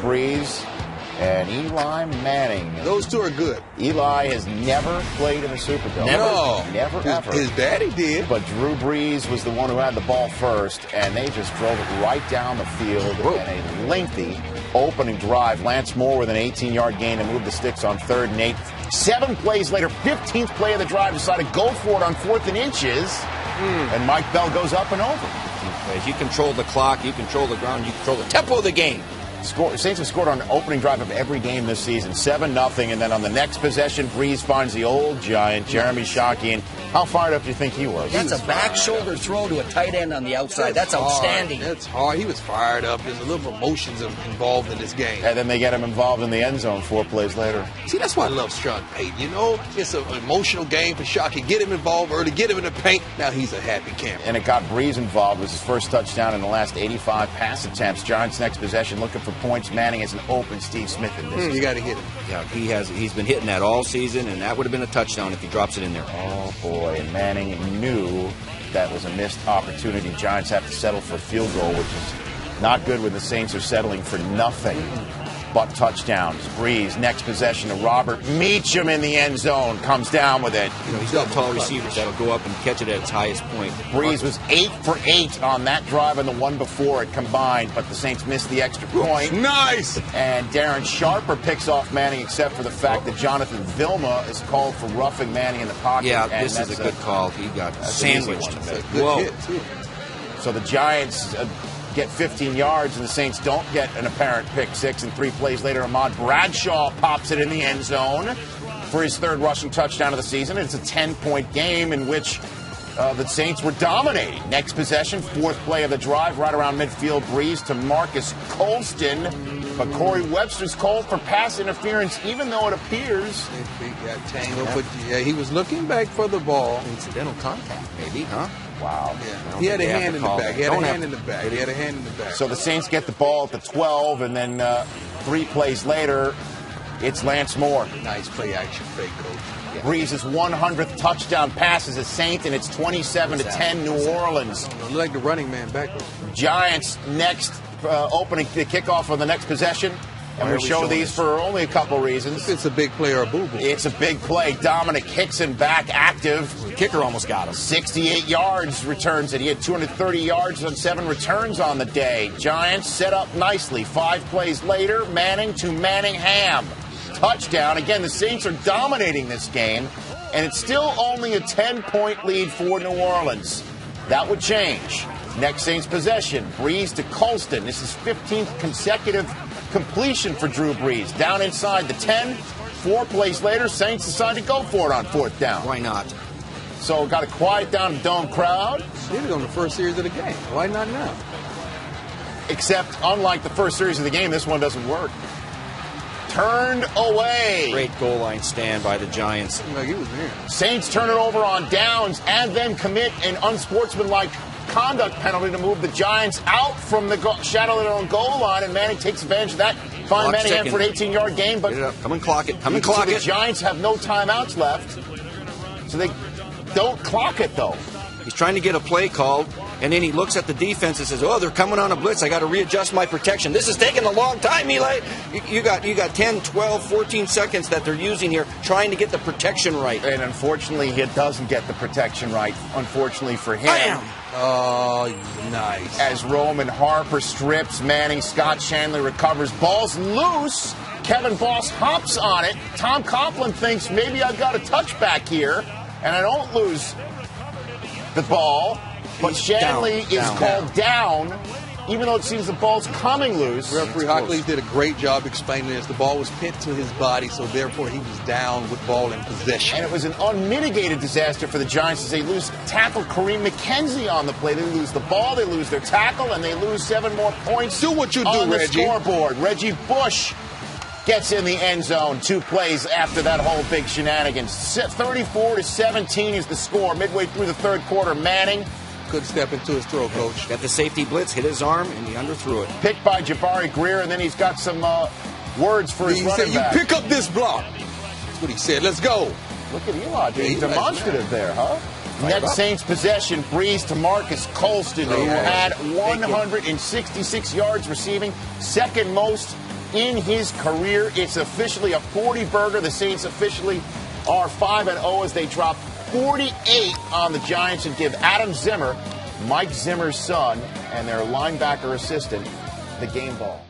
Brees and Eli Manning. Those two are good. Eli has never played in the Superdome. Never, ever. His daddy did. But Drew Brees was the one who had the ball first, and they just drove it right down the field in a lengthy opening drive. Lance Moore with an 18-yard gain to move the sticks on 3rd and 8. 7 plays later, 15th play of the drive, decided to go for it on 4th and inches, and Mike Bell goes up and over. You control the clock, you control the ground, you control the tempo of the game. Saints have scored on the opening drive of every game this season, 7-0, and then on the next possession, Brees finds the old giant, Jeremy Shockey, and how fired up do you think he was? That's a back shoulder throw to a tight end on the outside. That's outstanding. That's hard. He was fired up. There's a little emotions involved in this game. And then they get him involved in the end zone 4 plays later. See, that's why I love Sean Payton. You know, it's an emotional game for Shockey. Get him involved early, get him in the paint. Now he's a happy camper. And it got Brees involved. It was his first touchdown in the last 85 pass attempts. Giants' next possession looking for points. Manning is an open Steve Smith in this. You got to hit him. Yeah, he's been hitting that all season, and that would have been a touchdown if he drops it in there. Oh, boy. And Manning knew that was a missed opportunity. Giants have to settle for a field goal, which is not good when the Saints are settling for nothing but touchdowns. Brees, next possession to Robert Meacham in the end zone, comes down with it. You know, he's got tall receivers that'll go up and catch it at its highest point. Brees was 8 for 8 on that drive and the one before it combined, but the Saints missed the extra point. Nice! And Darren Sharper picks off Manning, except for the fact that Jonathan Vilma is called for roughing Manning in the pocket. Yeah, this is a good call. He got sandwiched. Good hit, too. So the Giants get 15 yards, and the Saints don't get an apparent pick six. And 3 plays later, Ahmad Bradshaw pops it in the end zone for his 3rd rushing touchdown of the season. It's a 10-point game in which the Saints were dominating. Next possession, 4th play of the drive, right around midfield. Brees to Marcus Colston. But Corey Webster's called for pass interference, even though it appears He got tangled, but he was looking back for the ball. Incidental contact, maybe, huh? wow. Yeah. He had a hand in the back. He had a hand in the back. He had a hand in the back. So the Saints get the ball at the 12, and then 3 plays later, it's Lance Moore. Nice play action fake, Coach. Brees' 100th touchdown pass as a Saint, and it's 27-10 New Orleans. Look like the running man backwards. Giants next opening the kickoff on the next possession. And we show these for only a couple reasons. It's a big play or a boo-boo. It's a big play. Dominic Hickson back active. The kicker almost got him. 68 yards returns it. He had 230 yards on 7 returns on the day. Giants set up nicely. 5 plays later, Manning to Manningham. Touchdown. Again, the Saints are dominating this game, and it's still only a 10-point lead for New Orleans. That would change. Next Saints possession, Brees to Colston. This is 15th consecutive completion for Drew Brees. Down inside the 10. 4 plays later, Saints decide to go for it on 4th down. Why not? So got to quiet down the dome crowd. Did it on the first series of the game. Why not now? Except, unlike the first series of the game, this one doesn't work. Turned away. Great goal line stand by the Giants. Like he was there. Saints turn it over on downs and then commit an unsportsmanlike conduct penalty to move the Giants out from the shadow of their own goal line, and Manning takes advantage of that. Find Manningham for an 18-yard gain, but come and clock it. Come and clock it. The Giants have no timeouts left, so they don't clock it, though. He's trying to get a play called, and then he looks at the defense and says, "Oh, they're coming on a blitz. I got to readjust my protection. This is taking a long time, Eli." You got 10, 12, 14 seconds that they're using here trying to get the protection right. And unfortunately, he doesn't get the protection right, unfortunately for him. Bam! Oh, nice. As Roman Harper strips Manning, Scott Shanley recovers. Ball's loose. Kevin Boss hops on it. Tom Coughlin thinks maybe I've got a touchback here, and I don't lose the ball. But Shanley is called down, even though it seems the ball's coming loose. Referee Hockley did a great job explaining this. The ball was pinned to his body, so therefore he was down with ball in possession. And it was an unmitigated disaster for the Giants as they lose tackle Kareem McKenzie on the play. They lose the ball, they lose their tackle, and they lose 7 more points. Do what you do, on the Reggie. Scoreboard. Reggie Bush gets in the end zone 2 plays after that whole big shenanigans. 34-17 is the score. Midway through the 3rd quarter, Manning couldn't step into his throw, Coach. Got the safety blitz, hit his arm, and he underthrew it. Picked by Jabari Greer, and then he's got some words for his running back. You pick up this block. That's what he said. Let's go. Look at Eli being demonstrative there, huh? Next Saints possession, Brees to Marcus Colston, who had 166 yards receiving, 2nd most in his career. It's officially a 40-burger. The Saints officially are 5-0 as they drop 48 on the Giants and give Adam Zimmer, Mike Zimmer's son, and their linebacker assistant, the game ball.